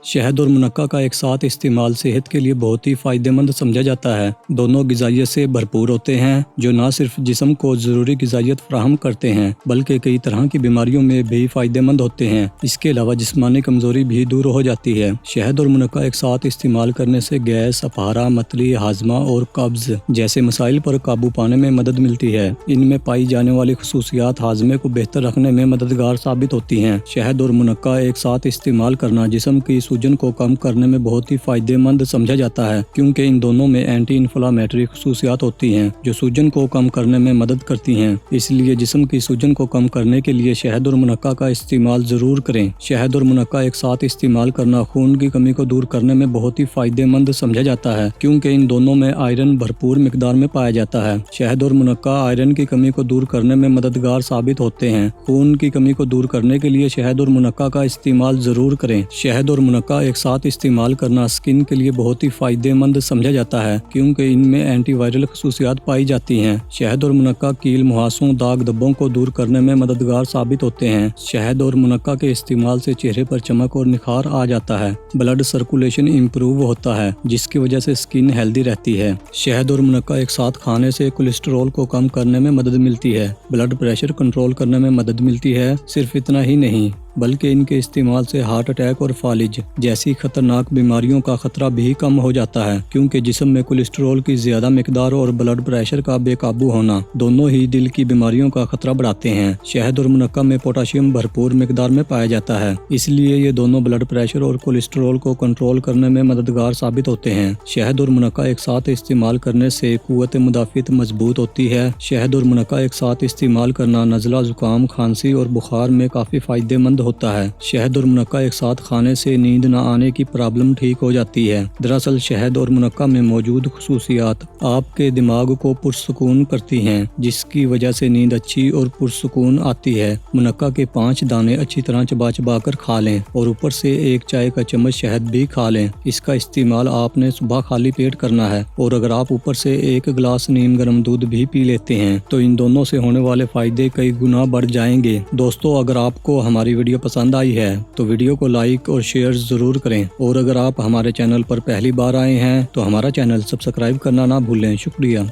शहद और मुनक्का का एक साथ इस्तेमाल सेहत के लिए बहुत ही फ़ायदेमंद समझा जाता है। दोनों ग़िज़ाइयत से भरपूर होते हैं जो न सिर्फ जिस्म को ज़रूरी ग़िज़ाइयत फराहम करते हैं बल्कि कई तरह की बीमारियों में भी फ़ायदेमंद होते हैं। इसके अलावा जिस्मानी कमज़ोरी भी दूर हो जाती है। शहद और मुनक्का एक साथ इस्तेमाल करने से गैस, अफारा, मतली, हाजमा और कब्ज़ जैसे मसाइल पर काबू पाने में मदद मिलती है। इनमें पाई जाने वाली खसूसियात हाजमे को बेहतर रखने में मददगार साबित होती हैं। शहद और मुनक्का एक साथ इस्तेमाल करना जिस्म की सूजन को कम करने में बहुत ही फायदेमंद समझा जाता है क्योंकि इन दोनों में एंटी इन्फ्लामेटरी खसूसियात होती हैं जो सूजन को कम करने में मदद करती हैं। इसलिए जिस्म की सूजन को कम करने के लिए शहद और मुनक्का का इस्तेमाल ज़रूर करें। शहद और मुनक्का एक साथ इस्तेमाल करना खून की कमी को दूर करने में बहुत ही फायदेमंद समझा जाता है क्योंकि इन दोनों में आयरन भरपूर मिकदार में पाया जाता है। शहद और मुनक्का आयरन की कमी को दूर करने में मददगार साबित होते हैं। खून की कमी को दूर करने के लिए शहद और मुनक्का का इस्तेमाल ज़रूर करें। शहद और मुनक्का एक साथ इस्तेमाल करना स्किन के लिए बहुत ही फायदेमंद समझा जाता है क्योंकि इनमें एंटीवायरल खसूसियात पाई जाती हैं। शहद और मुनक्का कील, मुहासों, दाग धब्बों को दूर करने में मददगार साबित होते हैं। शहद और मुनक्का के इस्तेमाल से चेहरे पर चमक और निखार आ जाता है। ब्लड सर्कुलेशन इम्प्रूव होता है जिसकी वजह से स्किन हेल्दी रहती है। शहद और मुनक्का एक साथ खाने से कोलेस्ट्रॉल को कम करने में मदद मिलती है, ब्लड प्रेशर कंट्रोल करने में मदद मिलती है। सिर्फ इतना ही नहीं बल्कि इनके इस्तेमाल से हार्ट अटैक और फालिज जैसी खतरनाक बीमारियों का खतरा भी कम हो जाता है क्योंकि जिस्म में कोलेस्ट्रॉल की ज्यादा मिकदार और ब्लड प्रेशर का बेकाबू होना दोनों ही दिल की बीमारियों का खतरा बढ़ाते हैं। शहद और मुनक्का में पोटाशियम भरपूर मिकदार में पाया जाता है, इसलिए ये दोनों ब्लड प्रेशर और कोलेस्ट्रॉल को कंट्रोल करने में मददगार साबित होते हैं। शहद और मुनक्का एक साथ इस्तेमाल करने से कुव्वत मुदाफ़ियत मजबूत होती है। शहद और मुनक्का एक साथ इस्तेमाल करना नज़ला, जुकाम, खांसी और बुखार में काफ़ी फायदेमंद होता है। शहद और मुनक्का एक साथ खाने से नींद न आने की प्रॉब्लम ठीक हो जाती है। दरअसल शहद और मुनक्का में मौजूद खसूसियात आपके दिमाग को पुरसुकून करती हैं जिसकी वजह से नींद अच्छी और पुरसुकून आती है। मुनक्का के 5 दाने अच्छी तरह चबा चबा कर खा लें और ऊपर से 1 चाय का चम्मच शहद भी खा लें। इसका इस्तेमाल आपने सुबह खाली पेट करना है और अगर आप ऊपर से 1 गिलास नीम गर्म दूध भी पी लेते हैं तो इन दोनों से होने वाले फायदे कई गुना बढ़ जाएंगे। दोस्तों, अगर आपको हमारी वीडियो पसंद आई है तो वीडियो को लाइक और शेयर ज़रूर करें और अगर आप हमारे चैनल पर पहली बार आए हैं तो हमारा चैनल सब्सक्राइब करना ना भूलें। शुक्रिया।